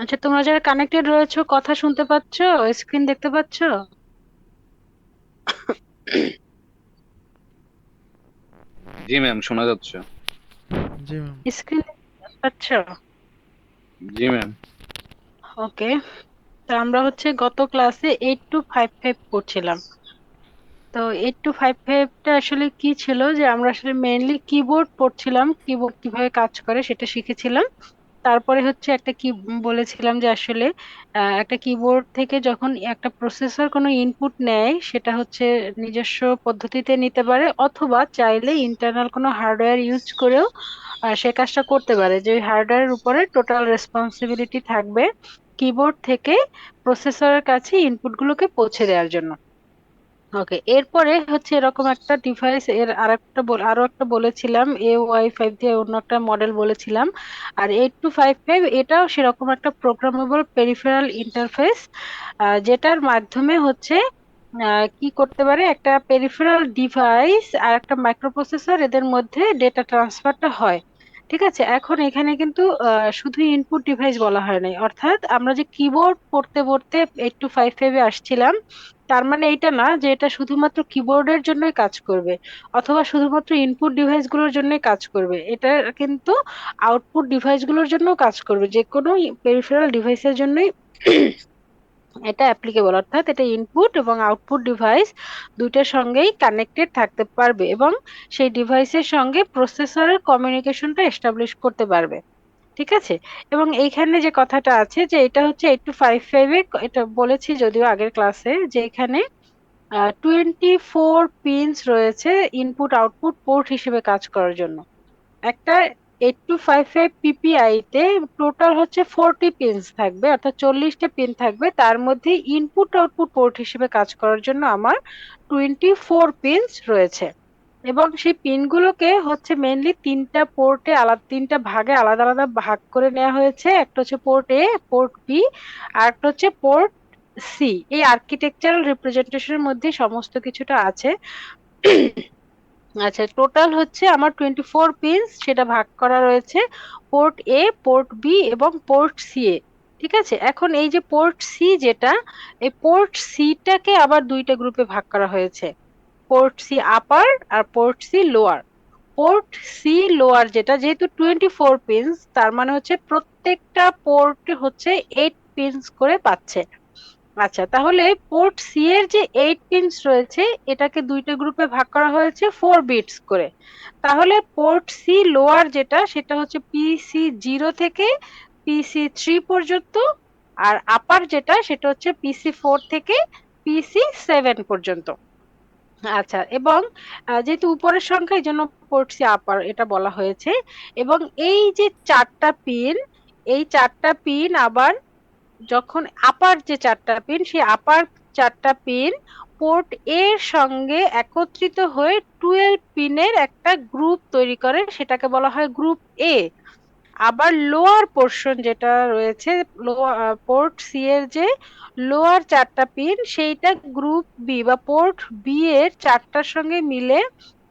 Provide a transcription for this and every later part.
আচ্ছা, তোমরা যারা কানেক্টেড রয়েছো কথা শুনতে পাচ্ছো? স্ক্রিন দেখতে পাচ্ছো? জি ম্যাম, শোনা যাচ্ছে। জি ম্যাম। স্ক্রিন পাচ্ছো? জি ম্যাম। ওকে। তো আমরা হচ্ছে গত ক্লাসে 8255 পড়ছিলাম। তো 8255টা আসলে কি ছিল, যে আমরা আসলে মেইনলি কিবোর্ড পড়ছিলাম, কিবোর্ড কিভাবে কাজ করে সেটা শিখেছিলাম। তারপরে হচ্ছে একটা কি বলেছিলাম যে আসলে একটা কিবোর্ড থেকে যখন একটা প্রসেসর কোনো ইনপুট নেয় সেটা হচ্ছে নিজস্ব পদ্ধতিতে নিতে পারে, অথবা চাইলে ইন্টারনাল কোনো হার্ডওয়্যার ইউজ করেও সে কাজটা করতে পারে, যে হার্ডওয়্যারের উপরে টোটাল রেসপন্সিবিলিটি থাকবে কিবোর্ড থেকে প্রসেসরের কাছে ইনপুটগুলোকে পৌঁছে দেওয়ার জন্য। ওকে, এরপরে হচ্ছে এরকম একটা ডিভাইস, এর আরো একটা বলেছিলাম, A Y5 দিয়ে অন্য একটা মডেল বলেছিলাম। আর 8255 এটাও সেরকম একটা প্রোগ্রামেবল পেরিফেরাল ইন্টারফেস, যেটার মাধ্যমে হচ্ছে কি করতে পারে, একটা পেরিফেরাল ডিভাইস আর একটা মাইক্রোপ্রসেসর এদের মধ্যে ডেটা ট্রান্সফারটা হয়। ঠিক আছে, এখন এখানে কিন্তু শুধু ইনপুট ডিভাইস বলা হয় নাই, অর্থাৎ আমরা যে কিবোর্ড পড়তে পড়তে 8255 আসছিলাম, তার মানে এটা না যে এটা শুধুমাত্র কিবোর্ডের জন্যই কাজ করবে, অথবা শুধুমাত্র ইনপুট ডিভাইসগুলোর জন্যই কাজ করবে। এটা কিন্তু আউটপুট ডিভাইসগুলোর জন্যও কাজ করবে, যে কোনো পেরিফেরাল ডিভাইসের জন্যই এটা অ্যাপ্লিকেবল, অর্থাৎ এটা ইনপুট এবং আউটপুট ডিভাইস দুইটার সঙ্গেই কানেক্টেড থাকতে পারবে, এবং সেই ডিভাইসের সঙ্গে প্রসেসরের কমিউনিকেশনটা এস্টাবলিশ করতে পারবে। ঠিক আছে। এবং এইখানে যে কথাটা আছে যে এটা হচ্ছে 8255, এটা বলেছি যদিও আগের ক্লাসে, যে এখানে 24 পিনস রয়েছে ইনপুট আউটপুট পোর্ট হিসেবে কাজ করার জন্য। একটা 8255 PPI তে টোটাল হচ্ছে 40 পিনস থাকবে, অর্থাৎ 40টা পিন থাকবে, তার মধ্যে ইনপুট আউটপুট পোর্ট হিসেবে কাজ করার জন্য আমার 24 পিনস রয়েছে। এবং সেই পিনগুলোকে হচ্ছে মেইনলি তিনটা পোর্টে আলাদা, তিনটা ভাগে আলাদা আলাদা ভাগ করে নেওয়া হয়েছে। একটা হচ্ছে পোর্ট A, পোর্ট B, আর একটা হচ্ছে পোর্ট সি। এই আর্কিটেকচারাল রিপ্রেজেন্টেশনের মধ্যে সমস্ত কিছুটা আছে। আচ্ছা, টোটাল হচ্ছে আমার 24 পিনস, সেটা ভাগ করা রয়েছে পোর্ট A, পোর্ট B এবং পোর্ট সি এ। ঠিক আছে, এখন এই যে পোর্ট সি যেটা, এই পোর্ট সিটাকে আবার দুইটা গ্রুপে ভাগ করা হয়েছে, পোর্ট সি আপার আর port C lower. Port C lower যেটা, যেহেতু 24 পিনস, তার মানে হচ্ছে প্রত্যেকটা পোর্ট হচ্ছে 8 পিনস করে পাচ্ছে। আচ্ছা, তাহলে পোর্ট সি এর যে 8 পিনস রয়েছে, এটাকে দুইটা গ্রুপে ভাগ করা হয়েছে 4 বিটস করে। তাহলে পোর্ট সি লোয়ার যেটা, সেটা হচ্ছে PC0 থেকে PC3 পর্যন্ত, আর আপার যেটা সেটা হচ্ছে PC4 থেকে PC7 পর্যন্ত। আচ্ছা, এবং যেহেতু উপরের সংখ্যা এই জন্য পোর্ট সি আপার এটা বলা হয়েছে। এবং এই যে চারটা পিন, এই চারটা পিন আবার যখন আপার যে চারটা পিন, সেই আপার চারটা পিন পোর্ট এর সঙ্গে একত্রিত হয়ে 12 পিনের একটা গ্রুপ তৈরি করে, সেটাকে বলা হয় গ্রুপ এ। আবার লোয়ার পোর্শন যেটা রয়েছে, পোর্ট সি এর যে লোয়ার চারটা পিন, সেইটা গ্রুপ বি বা পোর্ট বি এর চারটার সঙ্গে মিলে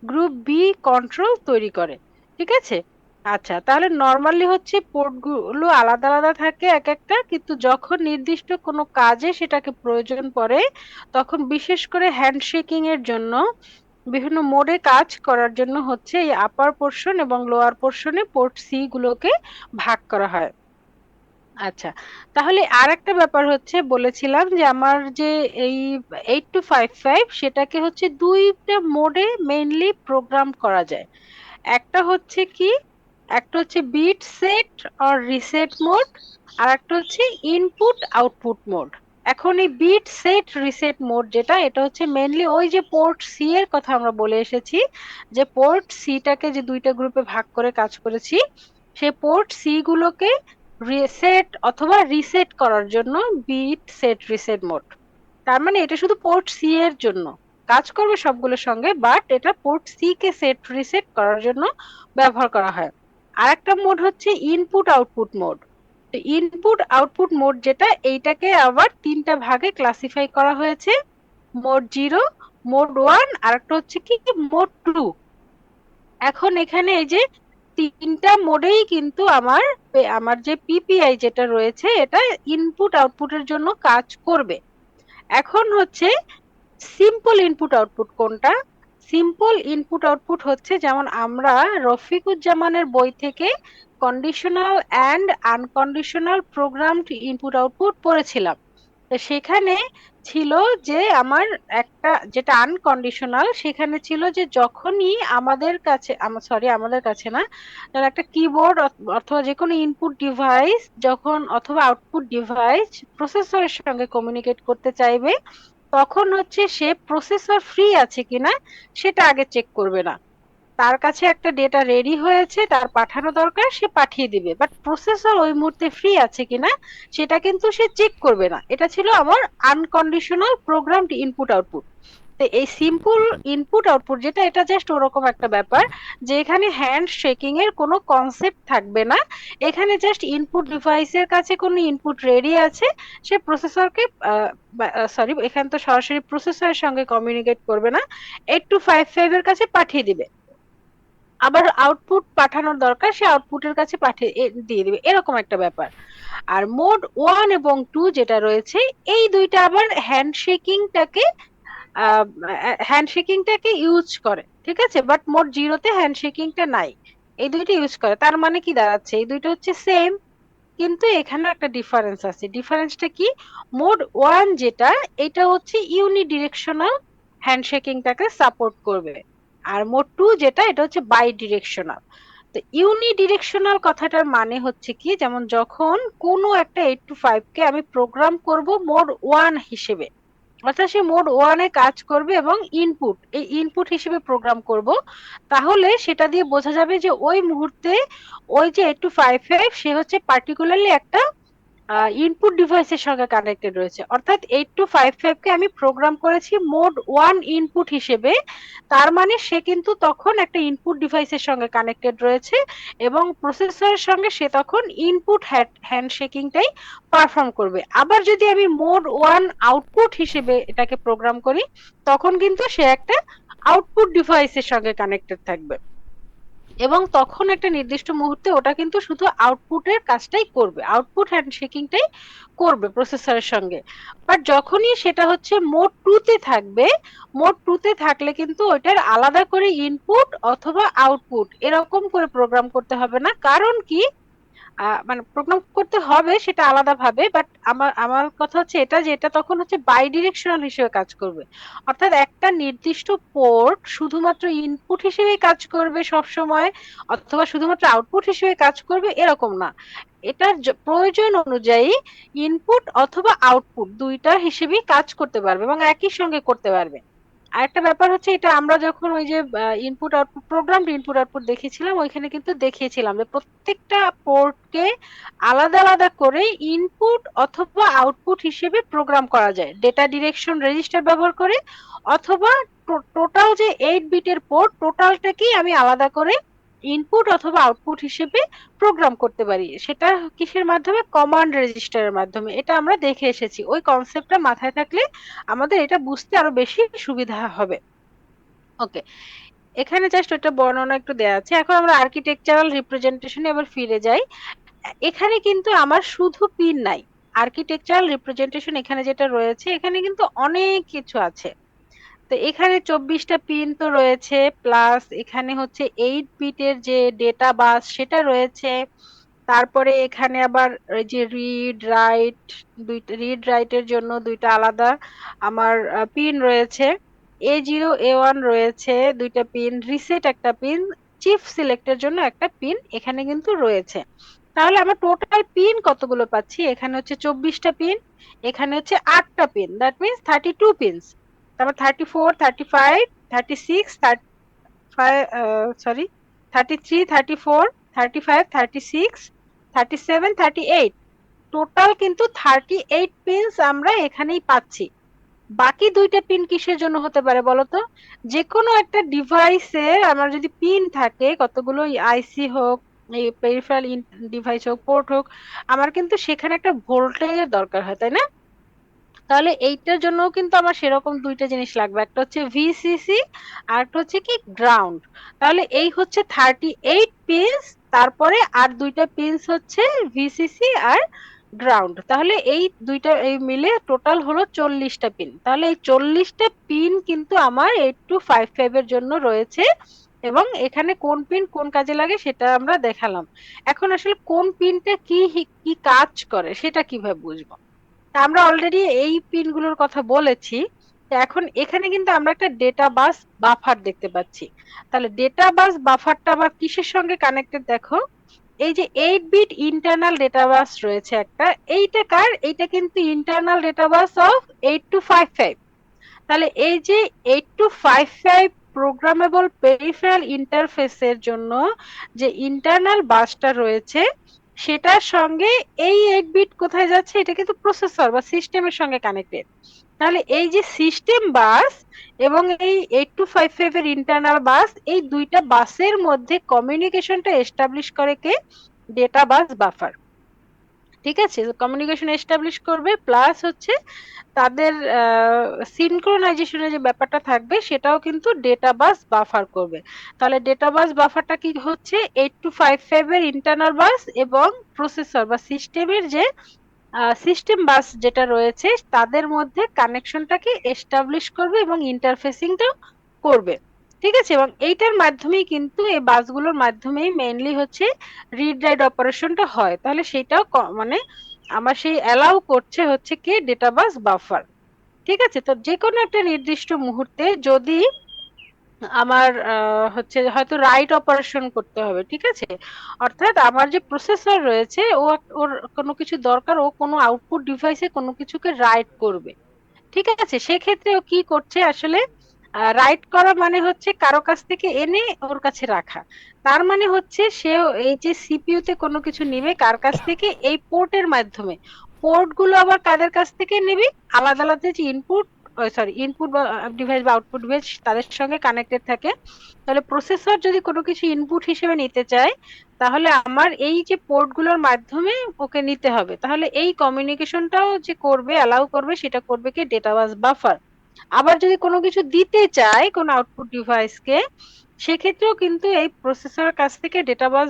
গ্রুপ বি কন্ট্রোল তৈরি করে। ঠিক আছে। আচ্ছা, তাহলে নর্মালি হচ্ছে পোর্ট গুলো আলাদা আলাদা থাকে এক একটা, কিন্তু যখন নির্দিষ্ট কোনো কাজে সেটাকে প্রয়োজন পড়ে, তখন বিশেষ করে হ্যান্ডশেকিং এর জন্য, বিভিন্ন মোডে কাজ করার জন্য হচ্ছে এই আপার পোর্শন এবং লোয়ার পোর্শনে পোর্ট সি গুলোকে ভাগ করা হয়। আচ্ছা, তাহলে আর একটা ব্যাপার হচ্ছে, বলেছিলাম যে আমার যে এই 8255 সেটাকে হচ্ছে দুইটা মোডে মেইনলি প্রোগ্রাম করা যায়। একটা হচ্ছে কি, একটা হচ্ছে বিট সেট আর রিসেট মোড, আর একটা হচ্ছে ইনপুট আউটপুট মোড। এখন এই বিট সেট রিসেট মোড যেটা, এটা হচ্ছে মেইনলি ওই যে পোর্ট সি এর কথা আমরা বলে এসেছি, যে পোর্ট সিটাকে যে দুইটা গ্রুপে ভাগ করে কাজ করেছি, সেই পোর্ট সি গুলোকে রিসেট অথবা রিসেট করার জন্য বিট সেট রিসেট মোড। তার মানে এটা শুধু পোর্ট সি এর জন্য কাজ করবে সবগুলোর সঙ্গে, বাট এটা port C K set reset করার জন্য ব্যবহার করা হয়। আরেকটা মোড হচ্ছে ইনপুট আউটপুট মোড। তো ইনপুট আউটপুট মোড যেটা, এইটাকে আবার তিনটা ভাগে ক্লাসিফাই করা হয়েছে, মোড 0, মোড 1, আর একটা হচ্ছে কি মোড 2। এখন এখানে এই যে তিনটা মোডেই কিন্তু আমার আমার যে পিপিআই যেটা রয়েছে এটা ইনপুট আউটপুটের জন্য কাজ করবে। এখন হচ্ছে সিম্পল ইনপুট আউটপুট কোনটা? সিম্পল ইনপুট আউটপুট হচ্ছে যেমন আমরা রফিকুজ্জামানের বই থেকে conditional and unconditional programmed input output পড়েছিলাম। তো সেখানে ছিল যে আমার একটা যেটা আনকন্ডিশনাল, সেখানে ছিল যে যখনই আমাদের কাছে আমাদের কাছে না, ধর একটা কিবোর্ড অথবা যে কোনো ইনপুট ডিভাইস যখন অথবা আউটপুট ডিভাইস প্রসেসরের সঙ্গে কমিউনিকেট করতে চাইবে, তখন হচ্ছে সে প্রসেসর ফ্রি আছে কিনা সেটা আগে চেক করবে না। তার কাছে একটা ডেটা রেডি হয়েছে, তার পাঠানো দরকার, সে পাঠিয়ে দিবে, বাট প্রসেসর ওই মুহূর্তে ফ্রি আছে কিনা সেটা কিন্তু সে চেক করবে না। এটা ছিল আমার আনকন্ডিশনাল প্রোগ্রামড ইনপুট আউটপুট। তো এই সিম্পল ইনপুট আউটপুট যেটা, এটা জাস্ট ওরকম একটা ব্যাপার যে এখানে হ্যান্ড শেকিং এর কোনো কনসেপ্ট থাকবে না। এখানে জাস্ট ইনপুট ডিভাইসের কাছে কোনো ইনপুট রেডি আছে, সে প্রসেসরকে এখানে তো সরাসরি প্রসেসরের সঙ্গে কমিউনিকেট করবে না, 8255 এর কাছে পাঠিয়ে দিবে। আবার আউটপুট পাঠানোর দরকার, সে আউটপুটের কাছে পাঠিয়ে দিয়ে দিবে, এরকম একটা ব্যাপার। আর মোড 1 এবং 2 যেটা রয়েছে, এই দুইটা আবার হ্যান্ডশেকিংটাকে ইউজ করে, ঠিক আছে, বাট মোড 0-তে হ্যান্ডশেকিংটা নাই। এই দুইটা ইউজ করে, তার মানে কি দাঁড়াচ্ছে, এই দুইটা হচ্ছে সেম, কিন্তু এখানে একটা ডিফারেন্স আছে। ডিফারেন্সটা কি? মোড 1 যেটা, এটা হচ্ছে ইউনিডিরেকশনাল হ্যান্ডশেকিংটাকে সাপোর্ট করবে। আর মোড 2 যেটা, এটা হচ্ছে বাই ডিরেকশনাল। তো ইউনিডিরেকশনাল কথাটার মানে হচ্ছে কি, যেমন যখন কোনো একটা 8 to 5 কে আমি প্রোগ্রাম করব মোড 1 হিসেবে, অর্থাৎ সে মোড 1 এ কাজ করবে এবং এই ইনপুট হিসেবে প্রোগ্রাম করব, তাহলে সেটা দিয়ে বোঝা যাবে যে ওই মুহূর্তে ওই যে 8255 সে হচ্ছে পার্টিকুলারলি একটা ইনপুট ডিভাইসের সঙ্গে কানেক্টেড রয়েছে। অর্থাৎ 8255 কে আমি প্রোগ্রাম করেছি মোড 1 ইনপুট হিসেবে, তার মানে সে কিন্তু তখন একটা ইনপুট ডিভাইসের সঙ্গে কানেক্টেড রয়েছে এবং প্রসেসরের সঙ্গে সে তখন ইনপুট হ্যান্ডশেকিংটাই পারফর্ম করবে। আবার যদি আমি মোড 1 আউটপুট হিসেবে এটাকে প্রোগ্রাম করি, তখন কিন্তু সে একটা আউটপুট ডিভাইসের সঙ্গে কানেক্টেড থাকবে এবং তখন একটা নির্দিষ্ট মুহূর্তে ওটা কিন্তু শুধু আউটপুটের কাজটাই করবে, আউটপুট হ্যান্ডশেকিংটাই করবে প্রসেসরের সঙ্গে। বাট যখনই সেটা হচ্ছে মোড 2 তে থাকবে, মোড 2 তে থাকলে কিন্তু ওইটার আলাদা করে ইনপুট অথবা আউটপুট এরকম করে প্রোগ্রাম করতে হবে না। কারণ কি, মানে প্রোগ্রাম করতে হবে সেটা আলাদাভাবে, বাট আমার আমার কথা হচ্ছে এটা যে এটা তখন হচ্ছে বাই ডিরেকশনাল হিসেবে কাজ করবে। অর্থাৎ একটা নির্দিষ্ট পোর্ট শুধুমাত্র ইনপুট হিসেবেই কাজ করবে সব সময়, অথবা শুধুমাত্র আউটপুট হিসেবে কাজ করবে, এরকম না। এটার প্রয়োজন অনুযায়ী ইনপুট অথবা আউটপুট দুইটা হিসেবেই কাজ করতে পারবে এবং একই সঙ্গে করতে পারবে। আরেকটা ব্যাপার হচ্ছে, এটা আমরা যখন ওই যে input output programmed input output দেখেছিলাম, ওইখানে কিন্তু দেখিয়েছিলাম যে প্রত্যেকটা পোর্টকে আলাদা আলাদা করে ইনপুট অথবা আউটপুট হিসেবে প্রোগ্রাম করা যায় ডেটা ডিরেকশন রেজিস্টার ব্যবহার করে, অথবা টোটাল যে 8 বিটের পোর্ট, টোটালটাকেই আমি আলাদা করে ইনপুট অথবা আউটপুট হিসেবে প্রোগ্রাম করতে পারি। সেটা কিসের মাধ্যমে? কমান্ড রেজিস্টারের মাধ্যমে। এটা আমরা দেখে এসেছি। ওই কনসেপ্টটা মাথায় থাকলে আমাদের এটা বুঝতে আরো বেশি সুবিধা হবে। ওকে, এখানে জাস্ট ওটা বর্ণনা একটু দেয়া আছে। এখন আমরা আর্কিটেকচারাল রিপ্রেজেন্টেশনে এবার ফিরে যাই। এখানে কিন্তু আমার শুধু পিন নাই। আর্কিটেকচারাল রিপ্রেজেন্টেশন এখানে যেটা রয়েছে, এখানে কিন্তু অনেক কিছু আছে। তো এখানে 24টা পিন তো রয়েছে, প্লাস এখানে হচ্ছে 8 বিটের যে ডেটা বাস সেটা রয়েছে। তারপরে এখানে আবার এই যে রিড রাইটের জন্য দুইটা আলাদা আমার পিন রয়েছে, A0 A1 রয়েছে দুইটা পিন, রিসেট একটা পিন, চিফ সিলেক্টের জন্য একটা পিন এখানে কিন্তু রয়েছে। তাহলে আমার টোটাল পিন কতগুলো পাচ্ছি? এখানে হচ্ছে 24টা পিন, এখানে হচ্ছে 8টা পিন, দ্যাট মিনস 32 পিনস। তারপর 34, 35, 36, 33, 34, 35, 36, 37, 38, টোটাল কিন্তু 38 পিনস আমরা এখানেই পাচ্ছি। বাকি দুইটা পিন কিসের জন্য হতে পারে বলতো? যে কোনো একটা ডিভাইসে আমার যদি পিন থাকে, কতগুলো আইসি হোক, এই পেরিফেরাল ডিভাইস হোক, পোর্ট হোক, আমার কিন্তু সেখানে একটা ভোল্টেজের দরকার হয়, তাই না? তাহলে এইটার জন্য কিন্তু আমার সেরকম দুইটা জিনিস লাগবে, একটা হচ্ছে ভিসিসি আর একটা হচ্ছে কি গ্রাউন্ড। তাহলে এই হচ্ছে 38 পিনস, তারপরে আর দুইটা পিনস হচ্ছে ভিসিসি আর গ্রাউন্ড। তাহলে এই দুইটা এই মিলে টোটাল হলো 40টা পিন। তাহলে এই 40টা পিন কিন্তু আমার 8255 এর জন্য রয়েছে। এবং এখানে কোন পিন কোন কাজে লাগে সেটা আমরা দেখালাম। এখন আসলে কোন পিনটা কি কি কাজ করে সেটা কিভাবে বুঝবো? তা আমরা অলরেডি এই পিনগুলোর কথা বলেছি। তো এখন এখানে কিন্তু আমরা একটা ডেটা বাস বাফার দেখতে পাচ্ছি। তাহলে ডেটা বাস বাফারটা আবার কিসের সঙ্গে কানেক্টেড দেখো, এই যে 8 বিট ইন্টারনাল ডেটা বাস রয়েছে একটা, এইটা কার, এইটা কিন্তু ইন্টারনাল ডেটা বাস অফ 8255। তাহলে এই যে 8255 প্রোগ্রামেবল পেরিফেরাল ইন্টারফেসের জন্য যে ইন্টারনাল বাসটা রয়েছে সেটার সঙ্গে এই 8 বিট কোথায় যাচ্ছে, এটা কিন্তু প্রসেসর বা সিস্টেমের সঙ্গে কানেক্টেড। তাহলে এই যে সিস্টেম বাস এবং এই 8255 এর ইন্টারনাল বাস, এই দুইটা বাসের মধ্যে কমিউনিকেশনটা এস্টাবলিশ করে কে, ডেটা বাস বাফার। ঠিক আছে, কমিউনিকেশন এস্টাবলিশ করবে, প্লাস হচ্ছে তাদের সিনক্রোনাইজেশনের যে ব্যাপারটা থাকবে সেটাও কিন্তু ডেটা বাস বাফার করবে। তাহলে ডেটা বাস বাফারটা কি হচ্ছে, 8255 এর ইন্টারনাল বাস এবং প্রসেসর বা সিস্টেমের যে সিস্টেম বাস যেটা রয়েছে তাদের মধ্যে কানেকশনটাকে এস্টাবলিশ করবে এবং ইন্টারফেসিংটাও করবে। ঠিক আছে, এবং এইটার মাধ্যমেই কিন্তু এই বাসগুলোর মাধ্যমেই মেইনলি হচ্ছে রিড রাইট অপারেশনটা হয়। তাহলে সেটাও মানে আমার সেই অ্যালাউ করছে হচ্ছে কি ডেটা বাস বাফার। ঠিক আছে, তো যে কোনো একটা নির্দিষ্ট মুহূর্তে যদি আমার হচ্ছে হয়তো রাইট অপারেশন করতে হবে, ঠিক আছে, অর্থাৎ আমার যে প্রসেসর রয়েছে ও ওর কোনো কিছু দরকার, ও কোনো আউটপুট ডিভাইসে কোনো কিছুকে রাইট করবে। ঠিক আছে, সেক্ষেত্রে ও কি করছে আসলে, রাইট করা মানে হচ্ছে কারো কাছ থেকে এনে ওর কাছে রাখা। তার মানে হচ্ছে সে এই যে সিপিইউ তে কোনো কিছু নিবে কার কাছ থেকে, এই পোর্টের মাধ্যমে। পোর্ট গুলো আবার কাদের কাছ থেকে নিবি, আলাদা আলাদা যে ইনপুট, সরি ইনপুট ডিভাইস বা আউটপুট ডিভাইস তাদের সঙ্গে কানেক্টেড থাকে। তাহলে প্রসেসর যদি কোনো কিছু ইনপুট হিসেবে নিতে চায় তাহলে আমার এই যে পোর্ট গুলোর মাধ্যমে ওকে নিতে হবে। তাহলে এই কমিউনিকেশনটাও যে করবে, অ্যালাউ করবে, সেটা করবে কি ডেটা বাস বাফার। আবার যদি কোনো কিছু দিতে চায় কোন আউটপুট ডিভাইসকে, সেক্ষেত্রেও কিন্তু এই প্রসেসরের কাছ থেকে ডেটা বাস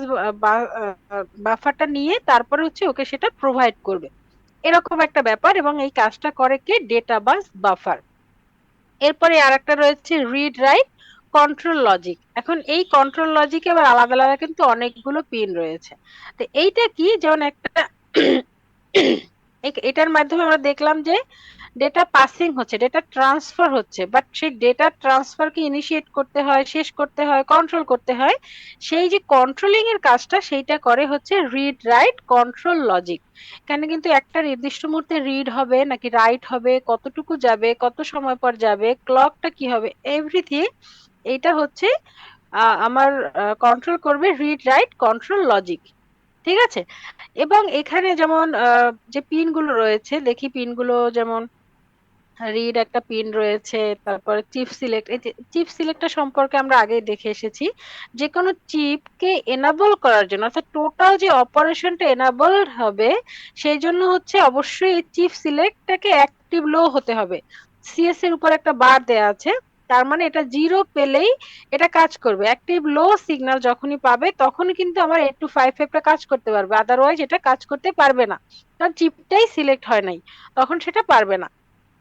বাফারটা নিয়ে তারপরে হচ্ছে ওকে সেটা প্রোভাইড করবে। এরকম একটা ব্যাপার, এবং এই কাজটা করে কে ডেটা বাস বাফার। এরপরে আরেকটা রয়েছে রিড রাইট কন্ট্রোল লজিক। এখন এই কন্ট্রোল লজিকে আবার আলাদা আলাদা কিন্তু অনেকগুলো পিন রয়েছে। তো এইটা কি, যেমন একটা এটার মাধ্যমে আমরা দেখলাম যে ডেটা পাসিং হচ্ছে, ডেটা ট্রান্সফার হচ্ছে, বাট সেই ডেটা ট্রান্সফারকে ইনিশিয়েট করতে হয়, শেষ করতে হয়, কন্ট্রোল করতে হয়। সেই যে কন্ট্রোলিং এর কাজটা সেইটা করে হচ্ছে রিড রাইট কন্ট্রোল লজিক। এখানে কিন্তু একটা নির্দিষ্ট মুহূর্তে রিড হবে নাকি রাইট হবে, কতটুকু যাবে, কত সময় পর যাবে, ক্লকটা কি হবে, এভরিথিং এইটা হচ্ছে আমার কন্ট্রোল করবে রিড রাইট কন্ট্রোল লজিক। ঠিক আছে, এবং এখানে যেমন যে পিন গুলো রয়েছে দেখি, পিন গুলো যেমন রিড একটা পিন রয়েছে, তারপরে চিপ সিলেক্ট। এই যে চিপ সিলেক্টটা সম্পর্কে আমরা আগে দেখে এসেছি, যে কোনো চিপকে এনাবল করার জন্য, অর্থাৎ টোটাল যে অপারেশনটা এনাবল হবে সেই জন্য হচ্ছে অবশ্যই এই চিপ সিলেক্টটাকে অ্যাক্টিভ লো হতে হবে। সিএস এর উপর একটা বার দেয়া আছে, তার মানে এটা 0 পেলেই এটা কাজ করবে। অ্যাক্টিভ লো সিগন্যাল যখনই পাবে তখনই কিন্তু আমার 8255টা কাজ করতে পারবে, আদারওয়াইজ এটা কাজ করতে পারবে না, কারণ চিপটাই সিলেক্ট হয় নাই, তখন সেটা পারবে না।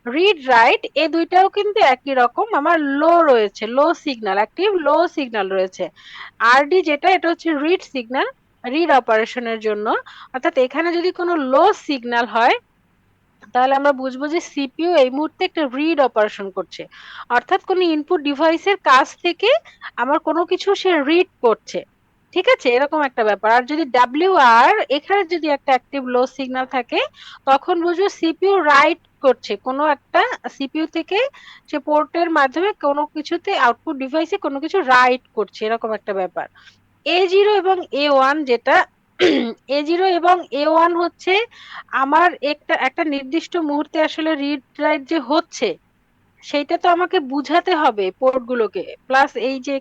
রিড রাইট এই দুইটাও কিন্তু একই রকম, আমার লো রয়েছে, লো সিগন্যাল, অ্যাক্টিভ লো সিগন্যাল রয়েছে। আরডি যেটা, এটা হচ্ছে রিড সিগন্যাল, রিড অপারেশনের জন্য। অর্থাৎ এখানে যদি কোনো লো সিগন্যাল হয় তাহলে আমরা বুঝবো যে সিপিইউ এই মুহূর্তে একটা রিড অপারেশন করছে, অর্থাৎ কোনো ইনপুট ডিভাইসের কাছ থেকে আমার কোনো কিছু সে রিড করছে। ঠিক আছে, এরকম একটা ব্যাপার। আর যদি ডাব্লিউ আর এখানে যদি একটা অ্যাক্টিভ লো সিগন্যাল থাকে তখন বুঝবো সিপিইউ রাইট করছে, কোনো একটা সিপিইউ থেকে সে পোর্টের মাধ্যমে কোনো কিছুতে আউটপুট ডিভাইসে কোনো কিছু রাইট করছে, এরকম একটা ব্যাপার। A0 এবং A1 যেটা, A0 এবং A1 হচ্ছে আমার একটা একটা নির্দিষ্ট মুহূর্তে আসলে রিড রাইট যে হচ্ছে সেইটা তো আমাকে বুঝাতে হবে পোর্ট গুলোকে, প্লাস এই যে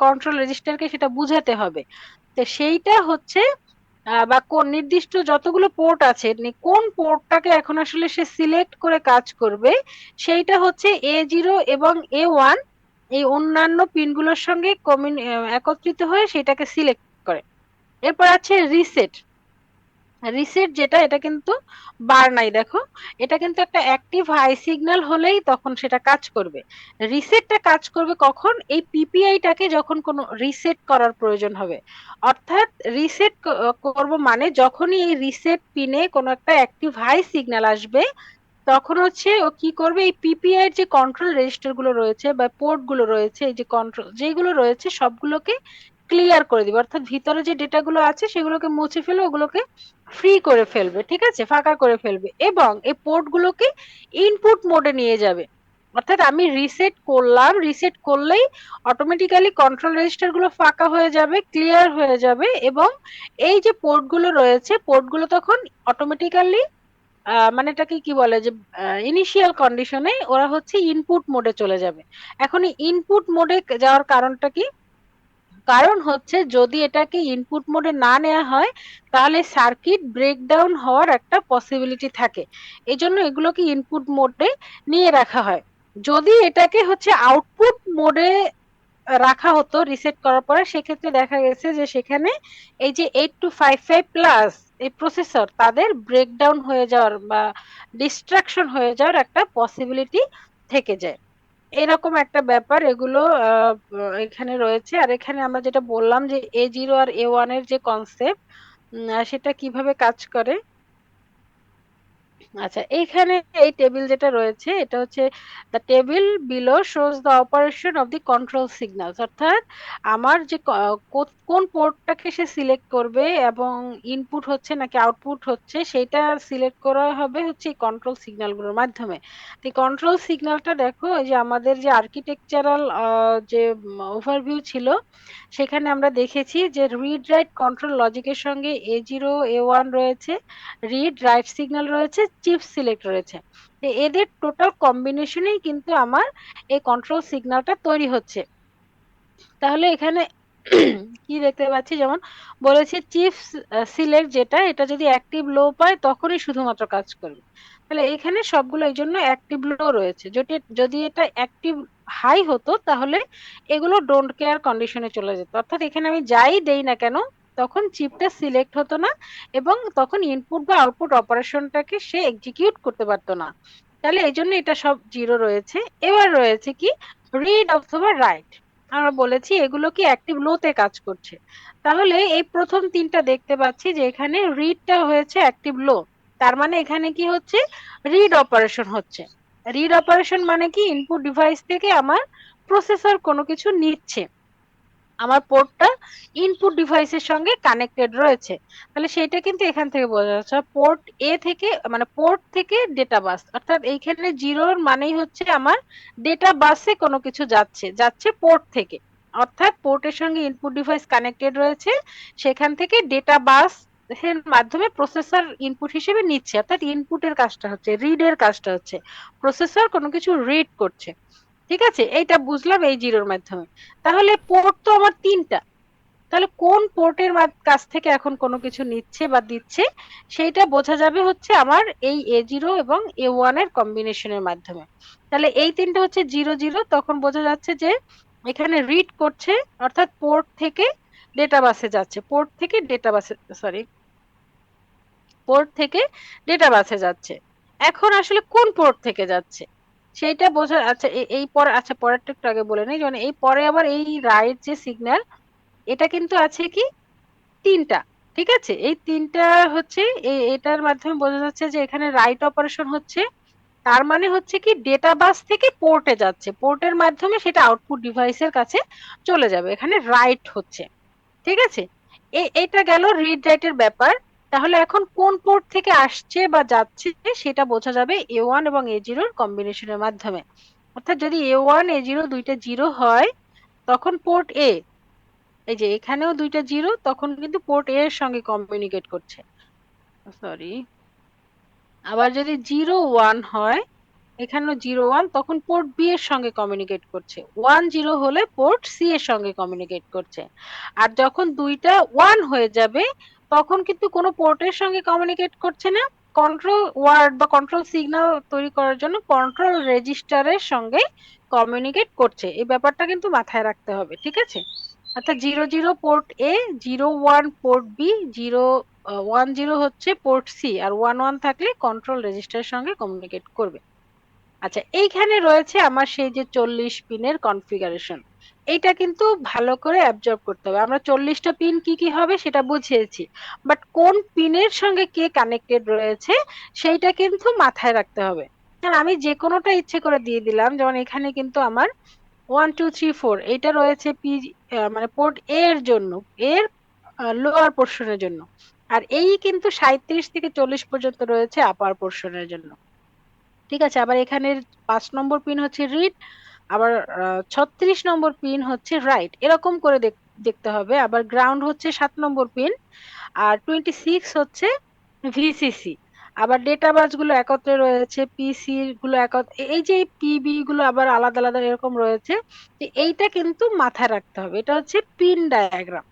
কন্ট্রোল রেজিস্টারকে সেটা বুঝাতে হবে। তো সেইটা হচ্ছে বা কোন নির্দিষ্ট যতগুলো পোর্ট আছে কোন পোর্টটাকে এখন আসলে সে সিলেক্ট করে কাজ করবে, সেইটা হচ্ছে A0 এবং A1 এই অন্যান্য পিনগুলোর সঙ্গে একত্রিত হয়ে সেটাকে সিলেক্ট করে। এরপর আছে রিসেট। রিসেট যেটা, এটা কিন্তু বার নাই, দেখো এটা কিন্তু একটা অ্যাক্টিভ হাই সিগন্যাল হলেই তখন সেটা কাজ করবে। রিসেটটা কাজ করবে কখন, এই পিপিআইটাকে যখন কোনো রিসেট করার প্রয়োজন হবে। অর্থাৎ রিসেট করব মানে যখনই এই রিসেট পিনে কোনো একটা অ্যাক্টিভ হাই সিগন্যাল আসবে, তখন হচ্ছে ও কি করবে, এই পিপিআই এর যে কন্ট্রোল রেজিস্টার গুলো রয়েছে বা পোর্ট গুলো রয়েছে, এই যে কন্ট্রোল যেগুলো রয়েছে সবগুলোকে ক্লিয়ার করে দিবে। অর্থাৎ ভিতরে যে ডেটা গুলো আছে সেগুলোকে মুছে ফেলে ওগুলোকে ফ্রি করে ফেলবে, ঠিক আছে, ফাঁকা করে ফেলবে, এবং এই পোর্ট গুলোকে ইনপুট মোডে নিয়ে যাবে। অর্থাৎ আমি রিসেট করলাম, রিসেট করলেই অটোমেটিক্যালি কন্ট্রোল রেজিস্টার গুলো ফাঁকা হয়ে যাবে, ক্লিয়ার হয়ে যাবে, এবং এই যে পোর্ট গুলো রয়েছে পোর্ট গুলো তখন অটোমেটিক্যালি মানে এটাকে কি বলে যে ইনিশিয়াল কন্ডিশনে ওরা হচ্ছে ইনপুট মোডে চলে যাবে। এখন এই ইনপুট মোডে যাওয়ার কারণটা কি, কারণ হচ্ছে যদি এটাকে ইনপুট মোডে না নেওয়া হয় তাহলে সার্কিট ব্রেকডাউন হওয়ার একটা পসিবিলিটি থাকে। এই জন্য এগুলোকে ইনপুট মোডে নিয়ে রাখা হয়। যদি এটাকে হচ্ছে আউটপুট মোডে রাখা হতো রিসেট করার পরে, সেক্ষেত্রে দেখা গেছে যে সেখানে এই যে 8255 প্লাস এই প্রসেসর তাদের ব্রেকডাউন হয়ে যাওয়ার বা ডিস্ট্রাকশন হয়ে যাওয়ার একটা পসিবিলিটি থেকে যায়। এরকম একটা ব্যাপার এগুলো এখানে রয়েছে। আর এখানে আমরা যেটা বললাম যে A0 আর A1 এর যে কনসেপ্ট, সেটা কিভাবে কাজ করে। আচ্ছা, এইখানে এই টেবিল যেটা রয়েছে এটা হচ্ছে the table below shows the operation of the control signals. অর্থাৎ আমার যে কোন পোর্টটাকে সে সিলেক্ট করবে এবং ইনপুট হচ্ছে নাকি আউটপুট হচ্ছে সেটা সিলেক্ট করা হবে হচ্ছে এই কন্ট্রোল সিগন্যালগুলোর মাধ্যমে। তো এই কন্ট্রোল সিগন্যালটা দেখো, এই যে আমাদের যে আর্কিটেকচারাল যে ওভারভিউ ছিল সেখানে আমরা দেখেছি যে রিড রাইট কন্ট্রোল লজিকের সঙ্গে A0 A1 রয়েছে, রিড রাইট সিগন্যাল রয়েছে, চিপ সিলেক্ট রয়েছে। এদের টোটাল কম্বিনেশনেই কিন্তু আমার এই কন্ট্রোল সিগন্যালটা তৈরি হচ্ছে। তাহলে এখানে কি দেখতে পাচ্ছি, যেমন বলেছে চিপ সিলেক্ট যেটা, এটা যদি অ্যাক্টিভ লো পায় তখনই শুধুমাত্র কাজ করবে। তাহলে এখানে সবগুলো এই জন্য অ্যাক্টিভ লো রয়েছে। যদি যদি এটা অ্যাক্টিভ হাই হতো তাহলে এগুলো ডোন্ট কেয়ার কন্ডিশনে চলে যেত। অর্থাৎ এখানে আমি যাই দেই না কেন তখন চিপটা সিলেক্ট হতো না এবং তখন ইনপুট বা আউটপুট অপারেশনটাকে সে এক্সিকিউট করতে পারতো না। তাহলে এই জন্য এটা সব জিরো রয়েছে। এবার রয়েছে কি, রিড অথবা রাইট। আমরা বলেছি এগুলো কি অ্যাক্টিভ লো তে কাজ করছে। তাহলে এই প্রথম তিনটা দেখতে পাচ্ছি যে এখানে রিডটা হয়েছে অ্যাক্টিভ লো, তার মানে এখানে কি হচ্ছে, রিড অপারেশন হচ্ছে। রিড অপারেশন মানে কি, ইনপুট ডিভাইস থেকে আমার প্রসেসর কোনো কিছু নিচ্ছে, আমার পোর্টটা ইনপুট ডিভাইসের সঙ্গে কানেক্টেড রয়েছে। তাহলে সেটা কিন্তু এখান থেকে বোঝা যাচ্ছে পোর্ট এ থেকে, মানে পোর্ট থেকে ডেটা বাস। অর্থাৎ এইখানে জিরোর মানেই হচ্ছে আমার ডেটা বাসে কোনো কিছু যাচ্ছে, যাচ্ছে পোর্ট থেকে। অর্থাৎ পোর্টের সঙ্গে ইনপুট ডিভাইস কানেক্টেড রয়েছে, সেখান থেকে ডেটা বাস এর মাধ্যমে প্রসেসর ইনপুট হিসেবে নিচ্ছে। অর্থাৎ ইনপুটের কাজটা হচ্ছে, রিড এর কাজটা হচ্ছে, প্রসেসর কোনো কিছু রিড করছে। ঠিক আছে, এইটা বুঝলাম এই জিরোর মাধ্যমে। তাহলে পোর্ট তো আমার তিনটা, তাহলে কোন পোর্টের কাছ থেকে এখন কোনো কিছু নিচ্ছে বা দিচ্ছে সেইটা বোঝা যাবে হচ্ছে আমার এই A0 এবং A1 এর কম্বিনেশনের মাধ্যমে। তাহলে এই তিনটা হচ্ছে জিরো জিরো, তখন বোঝা যাচ্ছে যে এখানে রিড করছে, অর্থাৎ পোর্ট থেকে ডেটা বাসে যাচ্ছে, পোর্ট থেকে ডেটা বাসে, সরি, পোর্ট থেকে ডেটা বাসে যাচ্ছে। এখন আসলে কোন পোর্ট থেকে যাচ্ছে সেইটা বোঝা, আচ্ছা এই পরে, আচ্ছা পরেরটা একটু আগে বলে নেই, যেমন এই পরে আবার এই রাইট যে সিগন্যাল, এটা কিন্তু আছে কি তিনটা। ঠিক আছে, এই তিনটা হচ্ছে এটার মাধ্যমে বোঝা যাচ্ছে যে এখানে রাইট অপারেশন হচ্ছে। তার মানে হচ্ছে কি ডেটা বাস থেকে পোর্টে যাচ্ছে, পোর্টের মাধ্যমে সেটা আউটপুট ডিভাইসের কাছে চলে যাবে, এখানে রাইট হচ্ছে। ঠিক আছে, এটা গেল রিড রাইটের ব্যাপার। তাহলে এখন কোন পোর্ট থেকে আসছে বা যাচ্ছে সেটা বোঝা যাবে A1 এবং A0 কম্বিনেশনের মাধ্যমে। অর্থাৎ যদি A1 A0 দুইটা জিরো হয় তখন পোর্ট এ, এই যে এখানেও দুইটা জিরো, তখন কিন্তু পোর্ট এ এর সঙ্গে কমিউনিকেট করছে, সরি। আবার যদি 0 1 হয়, এখানেও 0 1, তখন পোর্ট বি এর সঙ্গে কমিউনিকেট করছে। 1 0 হলে পোর্ট সি এর সঙ্গে কমিউনিকেট করছে। আর যখন দুইটা 1 হয়ে যাবে তখন কিন্তু কোনো পোর্টের সঙ্গে কমিউনিকেট করছে না, কন্ট্রোল ওয়ার্ড বা কন্ট্রোল সিগন্যাল তৈরি করার জন্য কন্ট্রোল রেজিস্টারের সঙ্গে কমিউনিকেট করছে। এই ব্যাপারটা কিন্তু মাথায় রাখতে হবে, ঠিক আছে? অর্থাৎ 00 পোর্ট এ, 01 পোর্ট বি, 10 হচ্ছে পোর্ট সি, আর 11 থাকলে কন্ট্রোল রেজিস্টারের সঙ্গে কমিউনিকেট করবে। আচ্ছা, এইখানে রয়েছে আমার সেই যে 40 পিনের কনফিগারেশন। এইটা কিন্তু ভালো করে অ্যাবজর্ব করতে হবে। আমরা 40টা পিন কি কি হবে সেটা বুঝিয়েছি, বাট কোন পিনের সঙ্গে কে কানেক্টেড রয়েছে সেইটা কিন্তু মাথায় রাখতে হবে। কারণ আমি যে কোনোটা ইচ্ছে করে দিয়ে দিলাম, যেমন এখানে কিন্তু আমার 1 2 3 4 এইটা রয়েছে পি, মানে পোর্ট এ এর জন্য, এর লোয়ার পোর্শনের জন্য। আর এই কিন্তু 37 থেকে 40 পর্যন্ত রয়েছে আপার পোর্শনের জন্য, ঠিক আছে? আবার এখানের 5 নম্বর পিন হচ্ছে রিড, আবার 36 নম্বর পিন হচ্ছে রাইট, এরকম করে দেখতে হবে। আবার গ্রাউন্ড হচ্ছে 7 নম্বর পিন, আর 26 হচ্ছে ভিসিসি। আবার ডেটা বাস গুলো একত্রে রয়েছে, পিসি গুলো একত্রে, এই যে পিবি গুলো আবার আলাদা আলাদা এরকম রয়েছে। তো এইটা কিন্তু মাথায় রাখতে হবে, এটা হচ্ছে পিন ডায়াগ্রাম,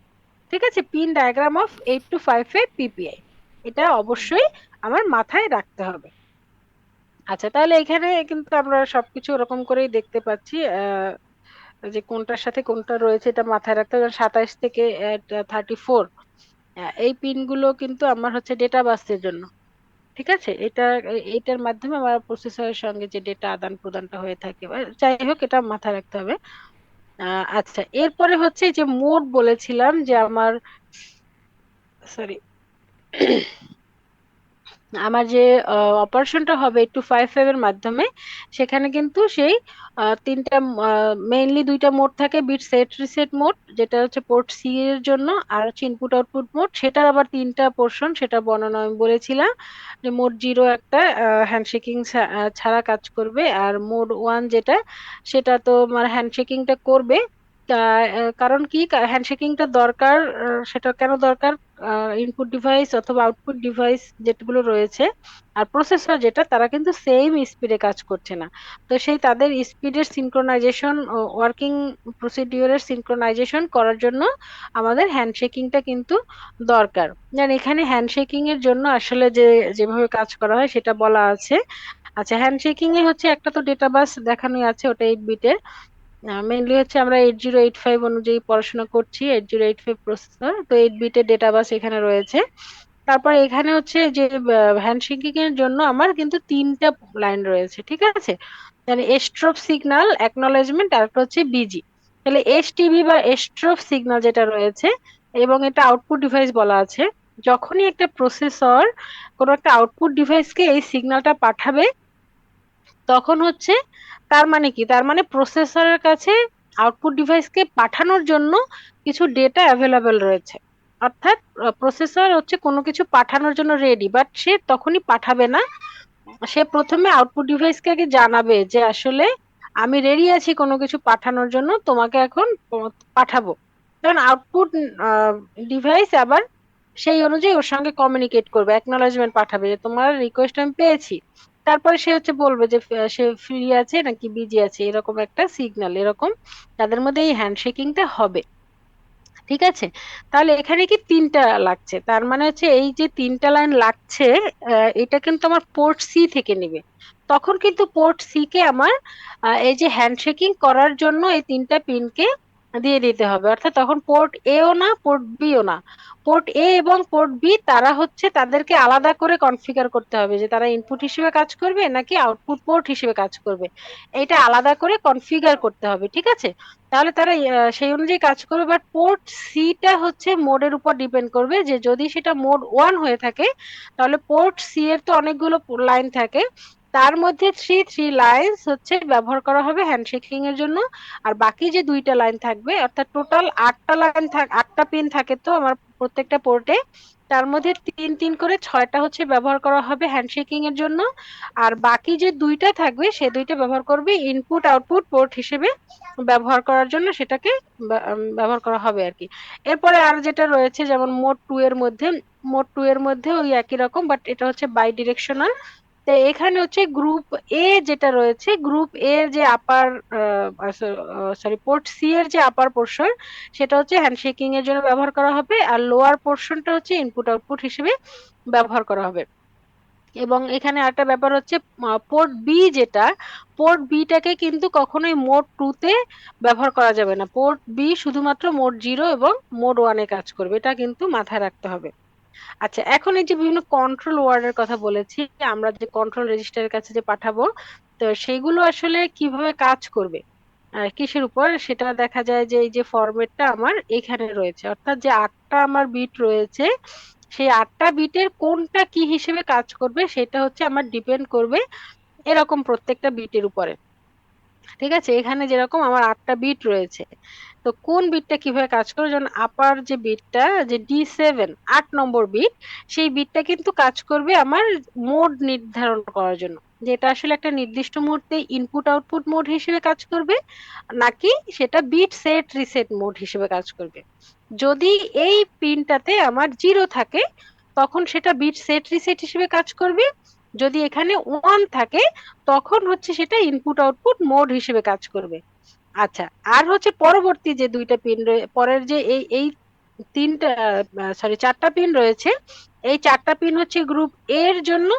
ঠিক আছে? পিন ডায়াগ্রাম অফ 8255 পিপিআই, এটা অবশ্যই আমার মাথায় রাখতে হবে। আচ্ছা, তাহলে এখানে কিন্তু আমরা সবকিছু ওরকম করেই দেখতে পাচ্ছি, যে কোনটার সাথে কোনটা রয়েছে এটা মাথায় রাখতে হবে। 27 থেকে 34 এই পিন গুলো কিন্তু আমার হচ্ছে ডেটা বাসের জন্য, ঠিক আছে? এটার মাধ্যমে আমার প্রসেসরের সঙ্গে যে ডেটা আদান প্রদানটা হয়ে থাকে, বা যাই হোক, এটা মাথায় রাখতে হবে। আচ্ছা, এরপরে হচ্ছে যে মোড বলেছিলাম যে আমার, সরি, আমার যে অপারেশনটা হবে 8255 এর মাধ্যমে, সেখানে কিন্তু সেই তিনটা, মেইনলি দুইটা মোড থাকে, বিট সেট রিসেট মোড যেটা হচ্ছে পোর্ট সি এর জন্য, আর হচ্ছে ইনপুট আউটপুট মোড, সেটার আবার তিনটা পোর্শন, সেটা বর্ণনা আমি বলেছিলাম। যে মোড 0 একটা হ্যান্ডশেকিং ছাড়া কাজ করবে, আর মোড 1 যেটা, সেটা তো মানে হ্যান্ডশেকিংটা করবে। কারণ কি হ্যান্ডশেকিংটা দরকার, সেটা কেন দরকার? ইনপুট ডিভাইস অথবা আউটপুট ডিভাইস যেগুলো রয়েছে আর প্রসেসর যেটা, তারা কিন্তু সেম স্পিডে কাজ করছে না। তো সেই তাদের স্পিডের সিনক্রোনাইজেশন, ওয়ার্কিং প্রসিডিওরের সিনক্রোনাইজেশন করার জন্য আমাদের হ্যান্ডশেকিংটা কিন্তু দরকার। যেমন এখানে হ্যান্ডশেকিং এর জন্য আসলে যে যেভাবে কাজ করা হয় সেটা বলা আছে। আচ্ছা, হ্যান্ডশেকিং এ হচ্ছে একটা তো ডেটাবাস দেখানোই আছে, ওটা 8 বিটের। মেইনলি হচ্ছে আমরা 8085 অনুযায়ী পড়াশোনা করছি, 8085 প্রসেসর, তো 8 বিটের ডেটাবাস এখানে রয়েছে। তারপর এখানে হচ্ছে যে হ্যান্ডশেকিং এর জন্য আমার কিন্তু তিনটা লাইন রয়েছে, ঠিক আছে? মানে স্ট্রোব সিগন্যাল, অ্যাকনলেজমেন্ট, আর একটা হচ্ছে বিজি। তাহলে এসটিভি বা স্ট্রোব সিগন্যাল যেটা রয়েছে, এবং এটা আউটপুট ডিভাইস বলা আছে। যখনই একটা প্রসেসর কোনো একটা আউটপুট ডিভাইসকে এই সিগন্যালটা পাঠাবে, তখন হচ্ছে, তার মানে কি, তার মানে প্রসেসরের কাছে আউটপুট ডিভাইসকে পাঠানোর জন্য কিছু ডেটা অ্যাভেলেবেল রয়েছে। অর্থাৎ প্রসেসর হচ্ছে কোনো কিছু পাঠানোর জন্য রেডি, বাট সে তখনই পাঠাবে না, সে প্রথমে আউটপুট ডিভাইসকে আগে জানাবে যে আসলে আমি রেডি আছি কোনো কিছু পাঠানোর জন্য, তোমাকে এখন পাঠাবো। কারণ আউটপুট ডিভাইস আবার সেই অনুযায়ী ওর সঙ্গে কমিউনিকেট করবে, অ্যাকনলেজমেন্ট পাঠাবে যে তোমার রিকোয়েস্ট আমি পেয়েছি। তারপরে সে হচ্ছে বলবে যে সে ফ্রি আছে নাকি বিজি আছে, এরকম একটা সিগন্যাল, এরকম তাদের মধ্যে এই হ্যান্ডশেকিংটা হবে, ঠিক আছে? তাহলে এখানে কি তিনটা লাগছে, তার মানে হচ্ছে এই যে তিনটা লাইন লাগছে, এটা কিন্তু আমার পোর্ট সি থেকে নিবে। তখন কিন্তু পোর্ট সি কে আমার এই যে হ্যান্ডশেকিং করার জন্য এই তিনটা পিনকে দিয়ে দিতে হবে। অর্থাৎ তখন পোর্ট এও না, পোর্ট বিও না, পোর্ট এ এবং পোর্ট বি তারা হচ্ছে, তাদেরকে আলাদা করে কনফিগার করতে হবে যে তারা ইনপুট হিসেবে কাজ করবে নাকি আউটপুট পোর্ট হিসেবে কাজ করবে। এটা আলাদা করে কনফিগার করতে হবে, ঠিক আছে? তাহলে তারা সেই অনুযায়ী কাজ করবে। বাট পোর্ট সিটা হচ্ছে মোডের উপর ডিপেন্ড করবে, যে যদি সেটা মোড 1 হয়ে থাকে, তাহলে পোর্ট সি এর তো অনেকগুলো লাইন থাকে, তার মধ্যে থ্রি লাইন্স হচ্ছে ব্যবহার করা হবে হ্যান্ডশেকিং এর জন্য। আর বাকি যে দুইটা লাইন থাকবে, অর্থাৎ টোটাল 8টা লাইন 8টা পিন থাকে তো আমার প্রত্যেকটা পোর্টে, তার মধ্যে তিন তিন করে 6টা হচ্ছে ব্যবহার করা হবে হ্যান্ডশেকিং এর জন্য। আর বাকি যে দুইটা থাকবে সে দুইটা ব্যবহার করবে ইনপুট আউটপুট পোর্ট হিসেবে ব্যবহার করার জন্য, সেটাকে ব্যবহার করা হবে আর কি। এরপরে আর যেটা রয়েছে, যেমন মোড 2 এর মধ্যে, মোড 2 এর মধ্যে ওই একই রকম, বাট এটা হচ্ছে বাই ডিরেকশনাল। তো এখানে হচ্ছে গ্রুপ এ যেটা রয়েছে, গ্রুপ এ এর যে আপার, সরি, পোর্ট সি এর যে আপার পোর্শন, সেটা হচ্ছে হ্যান্ডশেকিং এর জন্য ব্যবহার করা হবে, আর লোয়ার পোর্শনটা হচ্ছে ইনপুট আউটপুট হিসেবে ব্যবহার করা হবে। এবং এখানে আরেকটা ব্যাপার হচ্ছে, পোর্ট বি যেটা, পোর্ট বিটাকে কিন্তু কখনোই মোড টু তে ব্যবহার করা যাবে না। পোর্ট বি শুধুমাত্র মোড 0 এবং মোড 1 এ কাজ করবে, এটা কিন্তু মাথায় রাখতে হবে। আচ্ছা, এখন এই যে বিভিন্ন কন্ট্রোল ওয়ার্ডের কথা বলেছি, আমরা যে কন্ট্রোল রেজিস্টারের কাছে যে পাঠাবো, তো সেইগুলো আসলে কিভাবে কাজ করবে, কিসের উপর, সেটা দেখা যায় যে এই যে ফরম্যাটটা আমার এখানে রয়েছে, অর্থাৎ যে 8টা আমার বিট রয়েছে, সেই 8টা বিটের কোনটা কি হিসেবে কাজ করবে সেটা হচ্ছে আমার ডিপেন্ড করবে এরকম প্রত্যেকটা বিটের উপরে। ঠিক আছে, এখানে যেরকম আমার 8টা বিট রয়েছে, তো কোন বিটটা কিভাবে কাজ করে, যেমন আপার যে বিটটা, যে D7, 8 নম্বর বিট, সেই বিটটা কিন্তু কাজ করবে আমার মোড নির্ধারণ করার জন্য, যেটা আসলে একটা নির্দিষ্ট মুহূর্তে ইনপুট আউটপুট মোড হিসেবে কাজ করবে, নাকি সেটা বিট সেট রিসেট মোড হিসেবে কাজ করবে। যদি এই পিনটাতে আমার 0 থাকে, তখন সেটা বিট সেট রিসেট হিসেবে কাজ করবে। যদি এখানে 1 থাকে, তখন হচ্ছে সেটা ইনপুট আউটপুট মোড হিসেবে কাজ করবে। আচ্ছা, আর হচ্ছে পরবর্তী যে দুইটা পিন, পরের যে এই এই তিনটা, সরি, 4টা পিন রয়েছে, এই 4টা পিন হচ্ছে গ্রুপ এ এর জন্য,